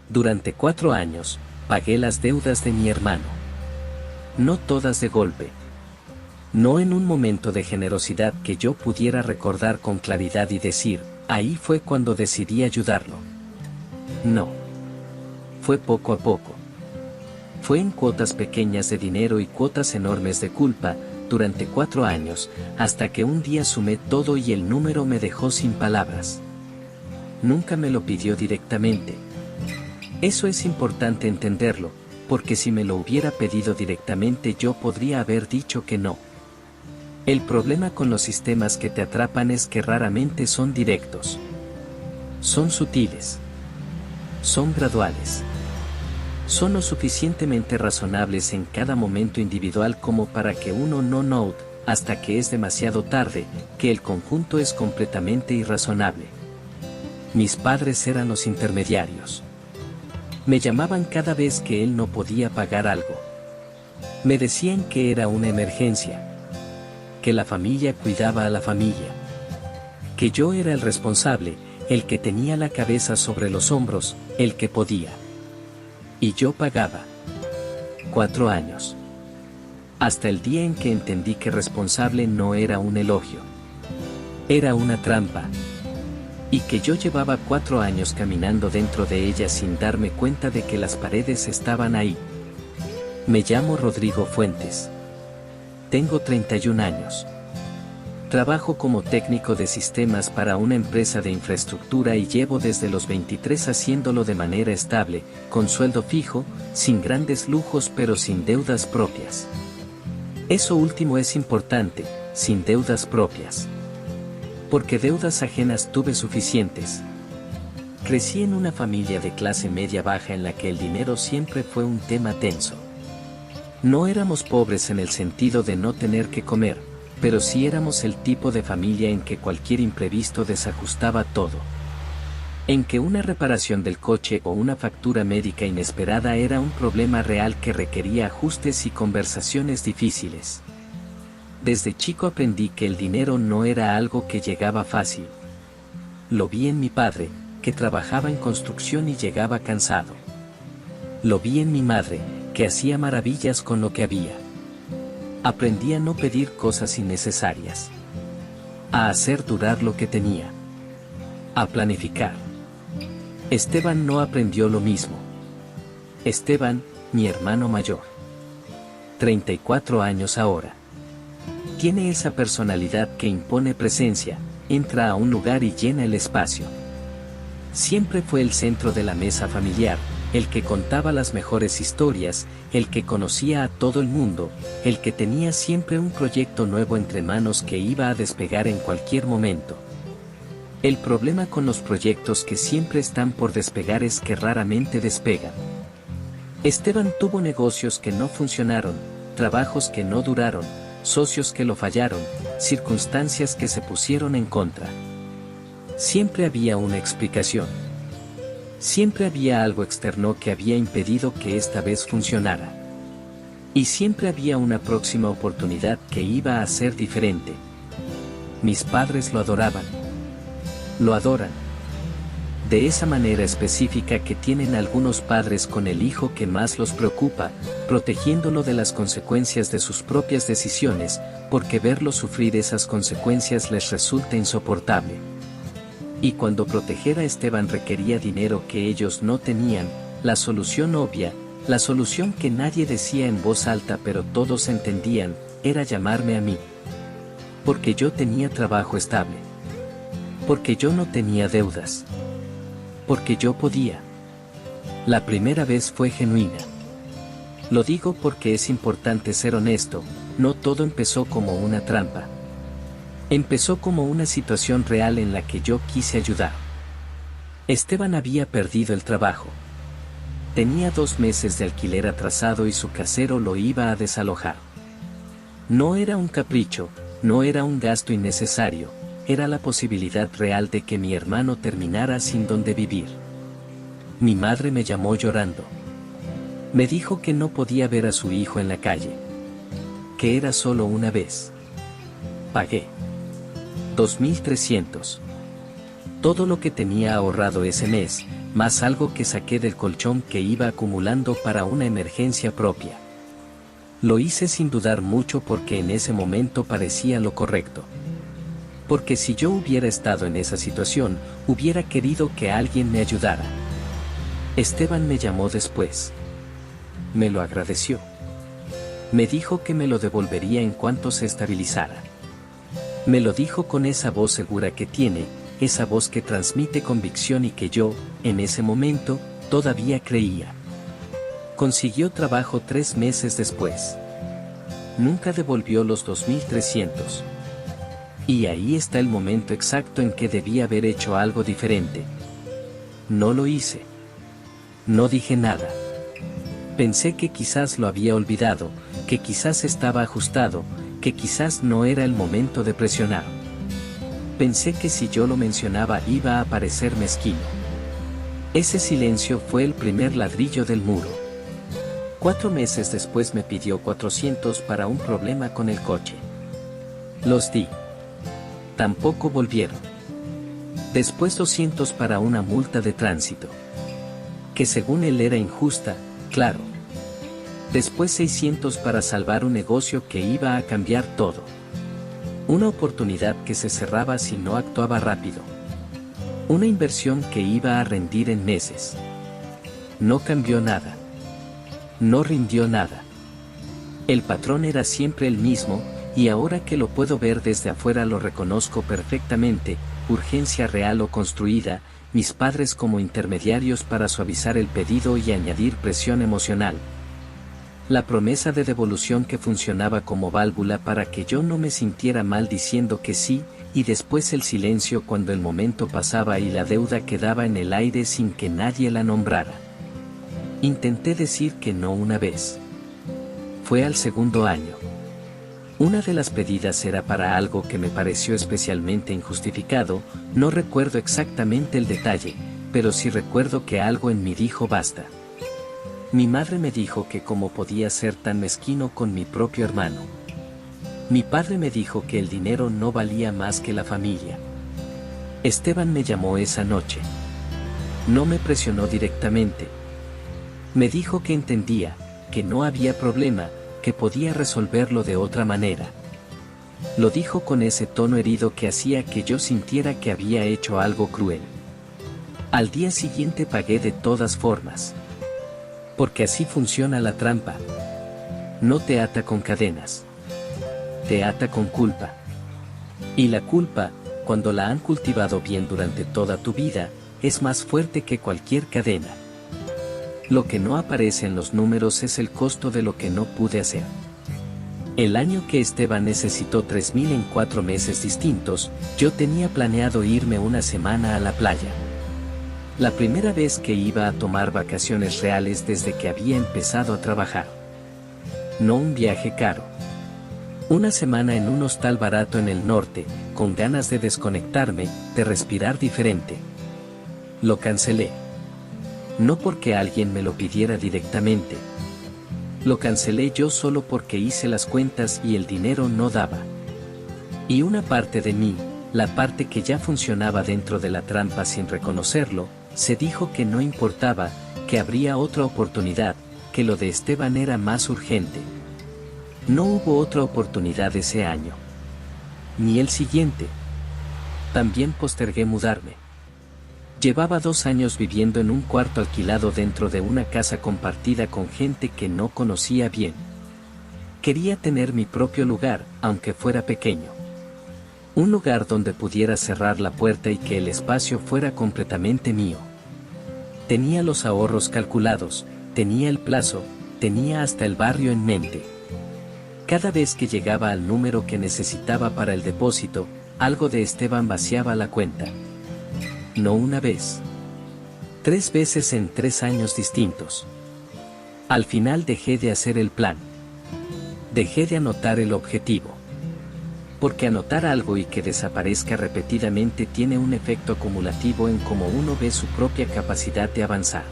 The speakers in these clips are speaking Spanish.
Durante 4 años, pagué las deudas de mi hermano. No todas de golpe. No en un momento de generosidad que yo pudiera recordar con claridad y decir, ahí fue cuando decidí ayudarlo. No. Fue poco a poco. Fue en cuotas pequeñas de dinero y cuotas enormes de culpa, durante 4 años, hasta que un día sumé todo y el número me dejó sin palabras. Nunca me lo pidió directamente. Eso es importante entenderlo, porque si me lo hubiera pedido directamente yo podría haber dicho que no. El problema con los sistemas que te atrapan es que raramente son directos. Son sutiles. Son graduales. Son lo suficientemente razonables en cada momento individual como para que uno no note, hasta que es demasiado tarde, que el conjunto es completamente irrazonable. Mis padres eran los intermediarios. Me llamaban cada vez que él no podía pagar algo. Me decían que era una emergencia. Que la familia cuidaba a la familia. Que yo era el responsable, el que tenía la cabeza sobre los hombros, el que podía. Y yo pagaba. 4 años. Hasta el día en que entendí que responsable no era un elogio. Era una trampa. Y que yo llevaba 4 años caminando dentro de ella sin darme cuenta de que las paredes estaban ahí. Me llamo Rodrigo Fuentes. Tengo 31 años. Trabajo como técnico de sistemas para una empresa de infraestructura y llevo desde los 23 haciéndolo de manera estable, con sueldo fijo, sin grandes lujos pero sin deudas propias. Eso último es importante, sin deudas propias. Porque deudas ajenas tuve suficientes. Crecí en una familia de clase media-baja en la que el dinero siempre fue un tema tenso. No éramos pobres en el sentido de no tener que comer, pero sí éramos el tipo de familia en que cualquier imprevisto desajustaba todo. En que una reparación del coche o una factura médica inesperada era un problema real que requería ajustes y conversaciones difíciles. Desde chico aprendí que el dinero no era algo que llegaba fácil. Lo vi en mi padre, que trabajaba en construcción y llegaba cansado. Lo vi en mi madre, que hacía maravillas con lo que había. Aprendí a no pedir cosas innecesarias. A hacer durar lo que tenía. A planificar. Esteban no aprendió lo mismo. Esteban, mi hermano mayor. 34 años ahora. Tiene esa personalidad que impone presencia, entra a un lugar y llena el espacio. Siempre fue el centro de la mesa familiar, el que contaba las mejores historias, el que conocía a todo el mundo, el que tenía siempre un proyecto nuevo entre manos que iba a despegar en cualquier momento. El problema con los proyectos que siempre están por despegar es que raramente despegan. Esteban tuvo negocios que no funcionaron, trabajos que no duraron, socios que lo fallaron, circunstancias que se pusieron en contra. Siempre había una explicación. Siempre había algo externo que había impedido que esta vez funcionara. Y siempre había una próxima oportunidad que iba a ser diferente. Mis padres lo adoraban. Lo adoran. De esa manera específica que tienen algunos padres con el hijo que más los preocupa, protegiéndolo de las consecuencias de sus propias decisiones, porque verlo sufrir esas consecuencias les resulta insoportable. Y cuando proteger a Esteban requería dinero que ellos no tenían, la solución obvia, la solución que nadie decía en voz alta pero todos entendían, era llamarme a mí. Porque yo tenía trabajo estable. Porque yo no tenía deudas. Porque yo podía. La primera vez fue genuina. Lo digo porque es importante ser honesto, no todo empezó como una trampa. Empezó como una situación real en la que yo quise ayudar. Esteban había perdido el trabajo. Tenía 2 meses de alquiler atrasado y su casero lo iba a desalojar. No era un capricho, no era un gasto innecesario, era la posibilidad real de que mi hermano terminara sin dónde vivir. Mi madre me llamó llorando. Me dijo que no podía ver a su hijo en la calle. Que era solo una vez. Pagué 2.300. Todo lo que tenía ahorrado ese mes, más algo que saqué del colchón que iba acumulando para una emergencia propia. Lo hice sin dudar mucho porque en ese momento parecía lo correcto. Porque si yo hubiera estado en esa situación, hubiera querido que alguien me ayudara. Esteban me llamó después. Me lo agradeció. Me dijo que me lo devolvería en cuanto se estabilizara. Me lo dijo con esa voz segura que tiene, esa voz que transmite convicción y que yo, en ese momento, todavía creía. Consiguió trabajo 3 meses después. Nunca devolvió los 2.300. Y ahí está el momento exacto en que debía haber hecho algo diferente. No lo hice. No dije nada. Pensé que quizás lo había olvidado, que quizás estaba ajustado, que quizás no era el momento de presionar. Pensé que si yo lo mencionaba iba a parecer mezquino. Ese silencio fue el primer ladrillo del muro. 4 meses después me pidió 400 para un problema con el coche. Los di. Tampoco volvieron. Después 200 para una multa de tránsito. Que según él era injusta, claro. Después 600 para salvar un negocio que iba a cambiar todo. Una oportunidad que se cerraba si no actuaba rápido. Una inversión que iba a rendir en meses. No cambió nada. No rindió nada. El patrón era siempre el mismo, y ahora que lo puedo ver desde afuera lo reconozco perfectamente, urgencia real o construida, mis padres como intermediarios para suavizar el pedido y añadir presión emocional. La promesa de devolución que funcionaba como válvula para que yo no me sintiera mal diciendo que sí, y después el silencio cuando el momento pasaba y la deuda quedaba en el aire sin que nadie la nombrara. Intenté decir que no una vez. Fue al segundo año. Una de las pedidas era para algo que me pareció especialmente injustificado, no recuerdo exactamente el detalle, pero sí recuerdo que algo en mí dijo basta. Mi madre me dijo que cómo podía ser tan mezquino con mi propio hermano. Mi padre me dijo que el dinero no valía más que la familia. Esteban me llamó esa noche. No me presionó directamente. Me dijo que entendía, que no había problema, que podía resolverlo de otra manera. Lo dijo con ese tono herido que hacía que yo sintiera que había hecho algo cruel. Al día siguiente pagué de todas formas. Porque así funciona la trampa. No te ata con cadenas. Te ata con culpa. Y la culpa, cuando la han cultivado bien durante toda tu vida, es más fuerte que cualquier cadena. Lo que no aparece en los números es el costo de lo que no pude hacer. El año que Esteban necesitó 3.000 en 4 meses distintos, yo tenía planeado irme una semana a la playa. La primera vez que iba a tomar vacaciones reales desde que había empezado a trabajar. No un viaje caro. Una semana en un hostal barato en el norte, con ganas de desconectarme, de respirar diferente. Lo cancelé. No porque alguien me lo pidiera directamente. Lo cancelé yo solo porque hice las cuentas y el dinero no daba. Y una parte de mí, la parte que ya funcionaba dentro de la trampa sin reconocerlo, se dijo que no importaba, que habría otra oportunidad, que lo de Esteban era más urgente. No hubo otra oportunidad ese año. Ni el siguiente. También postergué mudarme. Llevaba 2 años viviendo en un cuarto alquilado dentro de una casa compartida con gente que no conocía bien. Quería tener mi propio lugar, aunque fuera pequeño. Un lugar donde pudiera cerrar la puerta y que el espacio fuera completamente mío. Tenía los ahorros calculados, tenía el plazo, tenía hasta el barrio en mente. Cada vez que llegaba al número que necesitaba para el depósito, algo de Esteban vaciaba la cuenta. No una vez. 3 veces en 3 años distintos. Al final dejé de hacer el plan. Dejé de anotar el objetivo. Porque anotar algo y que desaparezca repetidamente tiene un efecto acumulativo en cómo uno ve su propia capacidad de avanzar.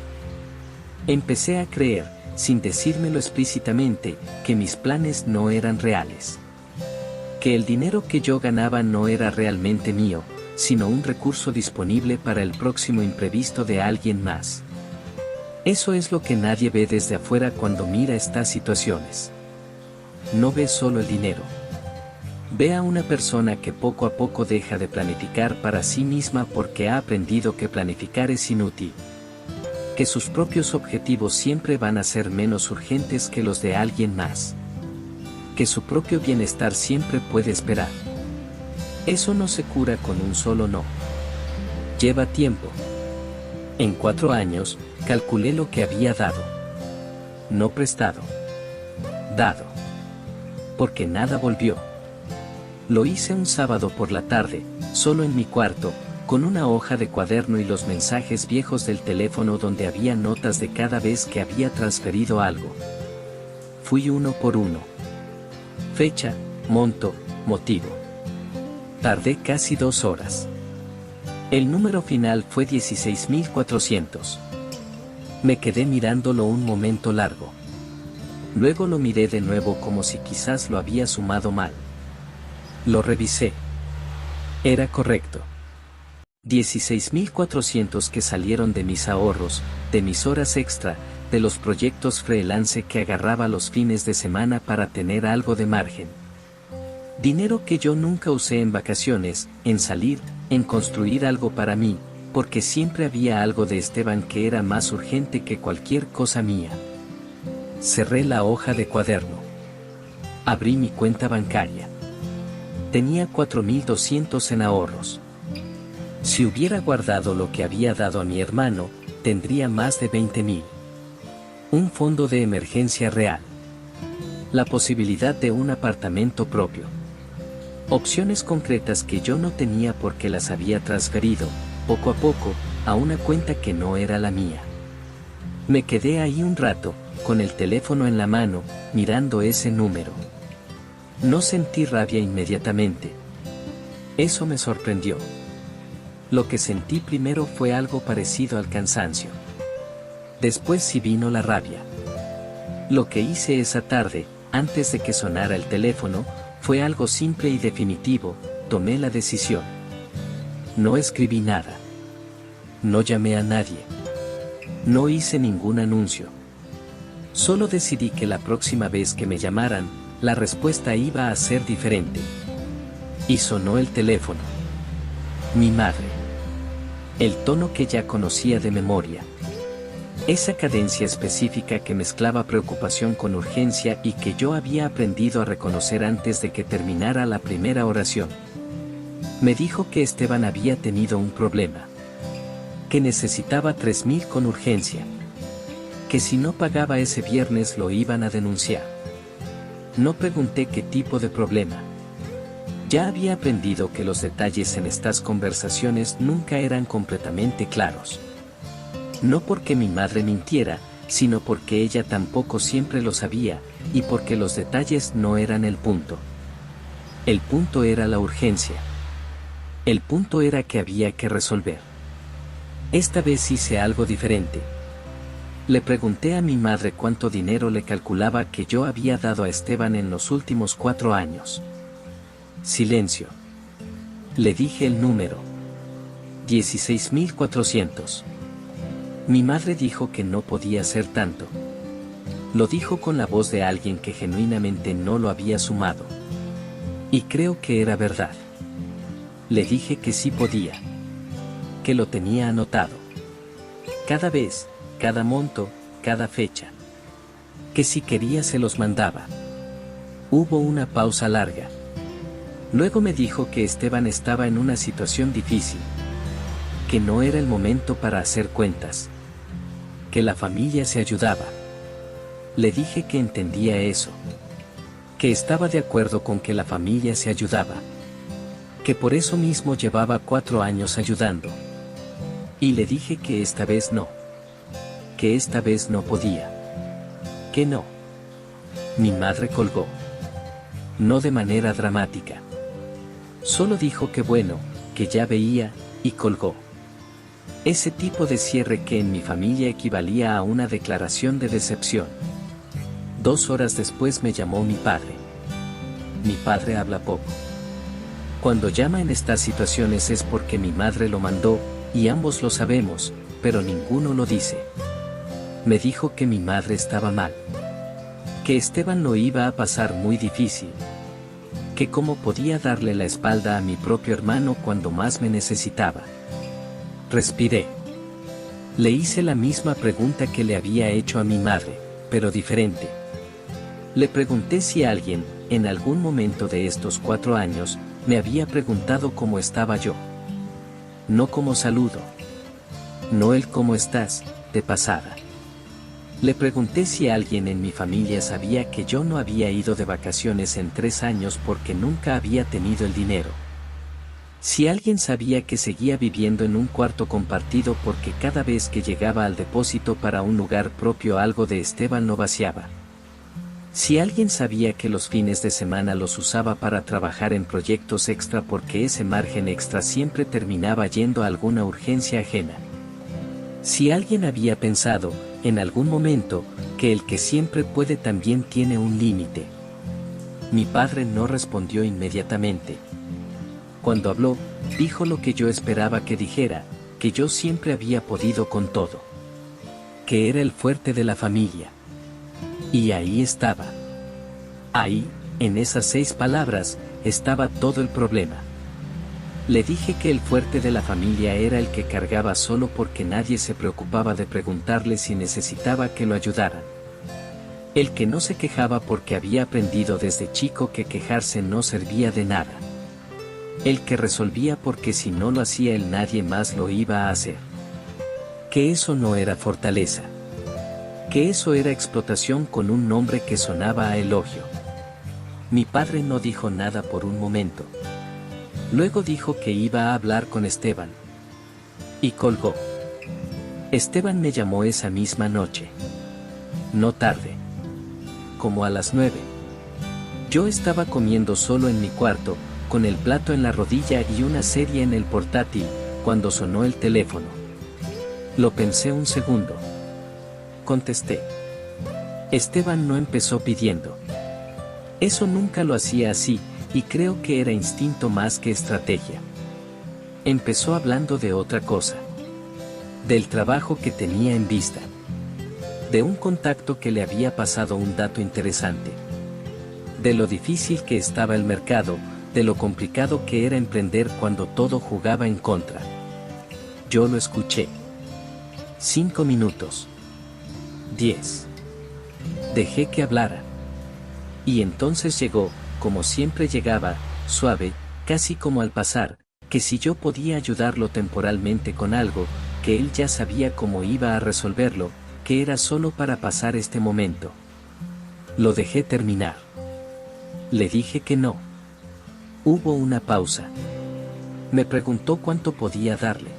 Empecé a creer, sin decírmelo explícitamente, que mis planes no eran reales. Que el dinero que yo ganaba no era realmente mío, sino un recurso disponible para el próximo imprevisto de alguien más. Eso es lo que nadie ve desde afuera cuando mira estas situaciones. No ve solo el dinero. Ve a una persona que poco a poco deja de planificar para sí misma porque ha aprendido que planificar es inútil. Que sus propios objetivos siempre van a ser menos urgentes que los de alguien más. Que su propio bienestar siempre puede esperar. Eso no se cura con un solo no. Lleva tiempo. En 4 años, calculé lo que había dado. No prestado. Dado. Porque nada volvió. Lo hice un sábado por la tarde, solo en mi cuarto, con una hoja de cuaderno y los mensajes viejos del teléfono donde había notas de cada vez que había transferido algo. Fui uno por uno. Fecha, monto, motivo. Tardé casi 2 horas. El número final fue 16.400. Me quedé mirándolo un momento largo. Luego lo miré de nuevo como si quizás lo había sumado mal. Lo revisé. Era correcto. 16.400 que salieron de mis ahorros, de mis horas extra, de los proyectos freelance que agarraba los fines de semana para tener algo de margen. Dinero que yo nunca usé en vacaciones, en salir, en construir algo para mí, porque siempre había algo de Esteban que era más urgente que cualquier cosa mía. Cerré la hoja de cuaderno. Abrí mi cuenta bancaria. Tenía 4.200 en ahorros. Si hubiera guardado lo que había dado a mi hermano, tendría más de 20.000. Un fondo de emergencia real. La posibilidad de un apartamento propio. Opciones concretas que yo no tenía porque las había transferido, poco a poco, a una cuenta que no era la mía. Me quedé ahí un rato, con el teléfono en la mano, mirando ese número. No sentí rabia inmediatamente. Eso me sorprendió. Lo que sentí primero fue algo parecido al cansancio. Después sí vino la rabia. Lo que hice esa tarde, antes de que sonara el teléfono, fue algo simple y definitivo. Tomé la decisión. No escribí nada. No llamé a nadie. No hice ningún anuncio. Solo decidí que la próxima vez que me llamaran, la respuesta iba a ser diferente. Y sonó el teléfono. Mi madre. El tono que ya conocía de memoria. Esa cadencia específica que mezclaba preocupación con urgencia y que yo había aprendido a reconocer antes de que terminara la primera oración. Me dijo que Esteban había tenido un problema. Que necesitaba 3.000 con urgencia. Que si no pagaba ese viernes lo iban a denunciar. No pregunté qué tipo de problema. Ya había aprendido que los detalles en estas conversaciones nunca eran completamente claros. No porque mi madre mintiera, sino porque ella tampoco siempre lo sabía, y porque los detalles no eran el punto. El punto era la urgencia. El punto era que había que resolver. Esta vez hice algo diferente. Le pregunté a mi madre cuánto dinero le calculaba que yo había dado a Esteban en los últimos 4 años. Silencio. Le dije el número. 16.400. Mi madre dijo que no podía ser tanto. Lo dijo con la voz de alguien que genuinamente no lo había sumado. Y creo que era verdad. Le dije que sí podía. Que lo tenía anotado. Cada vez, cada monto, cada fecha. Que si quería se los mandaba. Hubo una pausa larga. Luego me dijo que Esteban estaba en una situación difícil. Que no era el momento para hacer cuentas. Que la familia se ayudaba. Le dije que entendía eso. Que estaba de acuerdo con que la familia se ayudaba. Que por eso mismo llevaba 4 años ayudando. Y le dije que esta vez no. Que esta vez no podía. Que no. Mi madre colgó. No de manera dramática. Solo dijo que bueno, que ya veía, y colgó. Ese tipo de cierre que en mi familia equivalía a una declaración de decepción. 2 horas después me llamó mi padre. Mi padre habla poco. Cuando llama en estas situaciones es porque mi madre lo mandó, y ambos lo sabemos, pero ninguno lo dice. Me dijo que mi madre estaba mal. Que Esteban lo iba a pasar muy difícil. Que cómo podía darle la espalda a mi propio hermano cuando más me necesitaba. Respiré. Le hice la misma pregunta que le había hecho a mi madre, pero diferente. Le pregunté si alguien, en algún momento de estos 4 años, me había preguntado cómo estaba yo. No como saludo. No el cómo estás, de pasada. Le pregunté si alguien en mi familia sabía que yo no había ido de vacaciones en 3 años porque nunca había tenido el dinero. Si alguien sabía que seguía viviendo en un cuarto compartido porque cada vez que llegaba al depósito para un lugar propio algo de Esteban lo vaciaba. Si alguien sabía que los fines de semana los usaba para trabajar en proyectos extra porque ese margen extra siempre terminaba yendo a alguna urgencia ajena. Si alguien había pensado, en algún momento, que el que siempre puede también tiene un límite. Mi padre no respondió inmediatamente. Cuando habló, dijo lo que yo esperaba que dijera, que yo siempre había podido con todo. Que era el fuerte de la familia. Y ahí estaba. Ahí, en esas 6 palabras, estaba todo el problema. Le dije que el fuerte de la familia era el que cargaba solo porque nadie se preocupaba de preguntarle si necesitaba que lo ayudaran. El que no se quejaba porque había aprendido desde chico que quejarse no servía de nada. El que resolvía porque si no lo hacía él nadie más lo iba a hacer. Que eso no era fortaleza. Que eso era explotación con un nombre que sonaba a elogio. Mi padre no dijo nada por un momento. Luego dijo que iba a hablar con Esteban. Y colgó. Esteban me llamó esa misma noche. No tarde. Como a las 9. Yo estaba comiendo solo en mi cuarto, con el plato en la rodilla y una serie en el portátil, cuando sonó el teléfono. Lo pensé un segundo. Contesté. Esteban no empezó pidiendo. Eso nunca lo hacía así, y creo que era instinto más que estrategia. Empezó hablando de otra cosa. Del trabajo que tenía en vista. De un contacto que le había pasado un dato interesante. De lo difícil que estaba el mercado, de lo complicado que era emprender cuando todo jugaba en contra. Yo lo escuché. 5 minutos. 10. Dejé que hablara. Y entonces llegó, como siempre llegaba, suave, casi como al pasar, que si yo podía ayudarlo temporalmente con algo, que él ya sabía cómo iba a resolverlo, que era solo para pasar este momento. Lo dejé terminar. Le dije que no. Hubo una pausa. Me preguntó cuánto podía darle.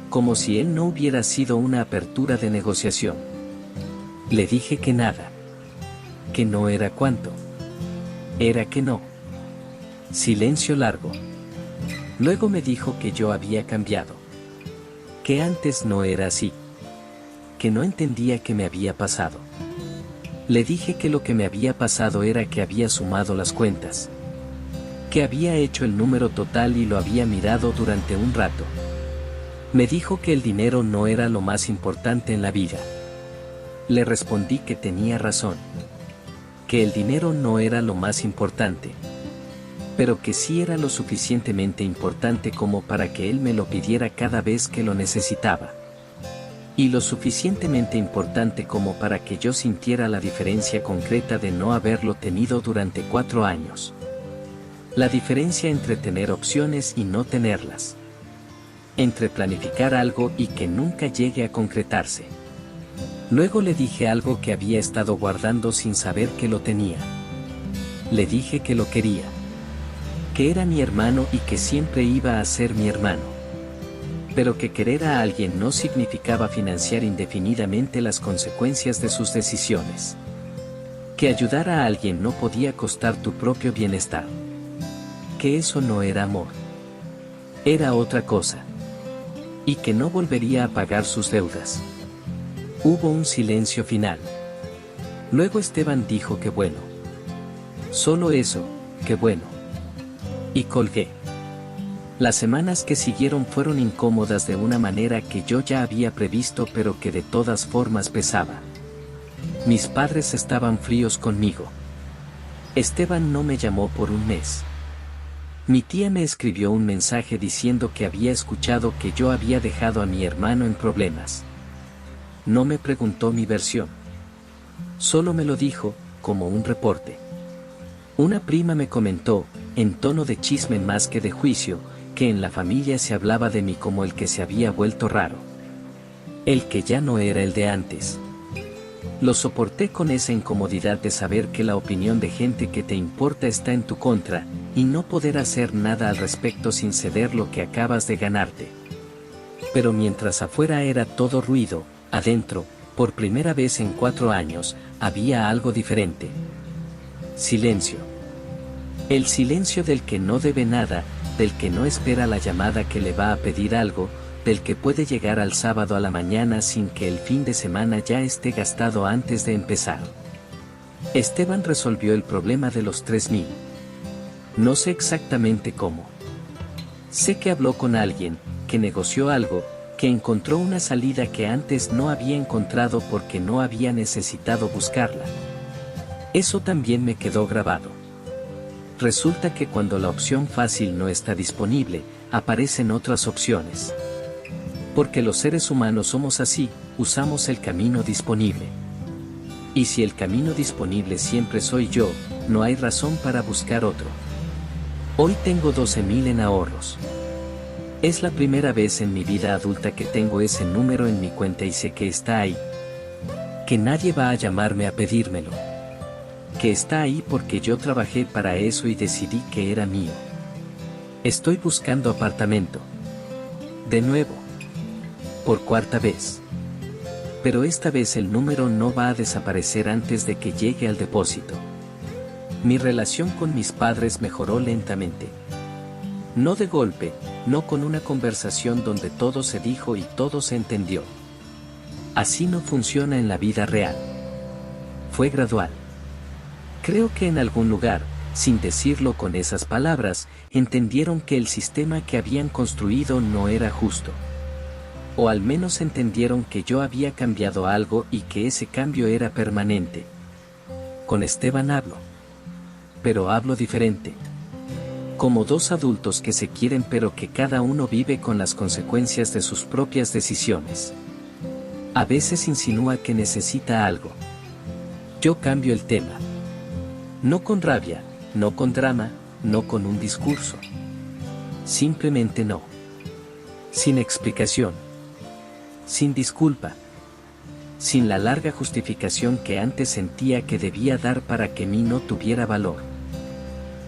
Como si él no hubiera sido una apertura de negociación. Le dije que nada. Que no era cuánto. Era que no. Silencio largo. Luego me dijo que yo había cambiado. Que antes no era así. Que no entendía qué me había pasado. Le dije que lo que me había pasado era que había sumado las cuentas. Que había hecho el número total y lo había mirado durante un rato. Me dijo que el dinero no era lo más importante en la vida. Le respondí que tenía razón. Que el dinero no era lo más importante. Pero que sí era lo suficientemente importante como para que él me lo pidiera cada vez que lo necesitaba. Y lo suficientemente importante como para que yo sintiera la diferencia concreta de no haberlo tenido durante 4 años. La diferencia entre tener opciones y no tenerlas. Entre planificar algo y que nunca llegue a concretarse. Luego le dije algo que había estado guardando sin saber que lo tenía. Le dije que lo quería. Que era mi hermano y que siempre iba a ser mi hermano. Pero que querer a alguien no significaba financiar indefinidamente las consecuencias de sus decisiones. Que ayudar a alguien no podía costar tu propio bienestar. Que eso no era amor. Era otra cosa. Y que no volvería a pagar sus deudas. Hubo un silencio final. Luego Esteban dijo que bueno. Solo eso, que bueno. Y colgué. Las semanas que siguieron fueron incómodas de una manera que yo ya había previsto, pero que de todas formas pesaba. Mis padres estaban fríos conmigo. Esteban no me llamó por un mes. Mi tía me escribió un mensaje diciendo que había escuchado que yo había dejado a mi hermano en problemas. No me preguntó mi versión. Solo me lo dijo, como un reporte. Una prima me comentó, en tono de chisme más que de juicio, que en la familia se hablaba de mí como el que se había vuelto raro. El que ya no era el de antes. Lo soporté con esa incomodidad de saber que la opinión de gente que te importa está en tu contra, y no poder hacer nada al respecto sin ceder lo que acabas de ganarte. Pero mientras afuera era todo ruido, adentro, por primera vez en 4 años, había algo diferente. Silencio. El silencio del que no debe nada, del que no espera la llamada que le va a pedir algo, del que puede llegar al sábado a la mañana sin que el fin de semana ya esté gastado antes de empezar. Esteban resolvió el problema de los 3.000. No sé exactamente cómo. Sé que habló con alguien, que negoció algo, que encontró una salida que antes no había encontrado porque no había necesitado buscarla. Eso también me quedó grabado. Resulta que cuando la opción fácil no está disponible, aparecen otras opciones. Porque los seres humanos somos así, usamos el camino disponible. Y si el camino disponible siempre soy yo, no hay razón para buscar otro. Hoy tengo 12.000 en ahorros. Es la primera vez en mi vida adulta que tengo ese número en mi cuenta y sé que está ahí. Que nadie va a llamarme a pedírmelo. Que está ahí porque yo trabajé para eso y decidí que era mío. Estoy buscando apartamento. De nuevo. Por 4ª vez. Pero esta vez el número no va a desaparecer antes de que llegue al depósito. Mi relación con mis padres mejoró lentamente. No de golpe, no con una conversación donde todo se dijo y todo se entendió. Así no funciona en la vida real. Fue gradual. Creo que en algún lugar, sin decirlo con esas palabras, entendieron que el sistema que habían construido no era justo. O al menos entendieron que yo había cambiado algo y que ese cambio era permanente. Con Esteban hablo. Pero hablo diferente. Como 2 adultos que se quieren pero que cada uno vive con las consecuencias de sus propias decisiones. A veces insinúa que necesita algo. Yo cambio el tema. No con rabia, no con drama, no con un discurso. Simplemente no. Sin explicación. Sin disculpa. Sin la larga justificación que antes sentía que debía dar para que mí no tuviera valor.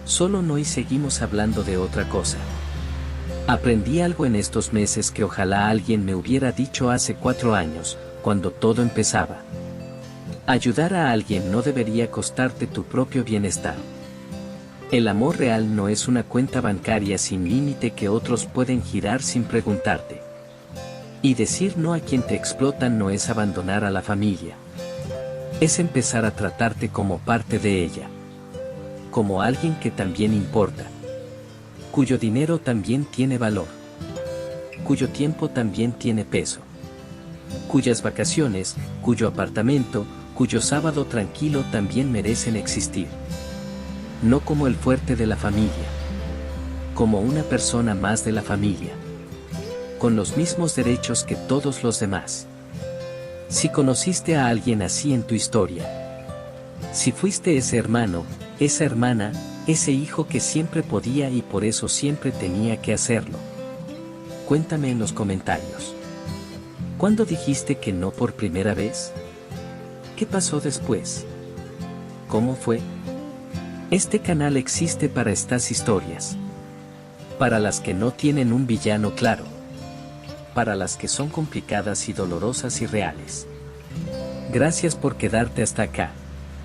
Solo no y seguimos hablando de otra cosa. Aprendí algo en estos meses que ojalá alguien me hubiera dicho hace 4 años, cuando todo empezaba. Ayudar a alguien no debería costarte tu propio bienestar. El amor real no es una cuenta bancaria sin límite que otros pueden girar sin preguntarte. Y decir no a quien te explotan no es abandonar a la familia. Es empezar a tratarte como parte de ella. Como alguien que también importa. Cuyo dinero también tiene valor. Cuyo tiempo también tiene peso. Cuyas vacaciones, cuyo apartamento, cuyo sábado tranquilo también merecen existir. No como el fuerte de la familia. Como una persona más de la familia. Con los mismos derechos que todos los demás. Si conociste a alguien así en tu historia. Si fuiste ese hermano, esa hermana, ese hijo que siempre podía y por eso siempre tenía que hacerlo. Cuéntame en los comentarios. ¿Cuándo dijiste que no por primera vez? ¿Qué pasó después? ¿Cómo fue? Este canal existe para estas historias. Para las que no tienen un villano claro. Para las que son complicadas y dolorosas y reales. Gracias por quedarte hasta acá.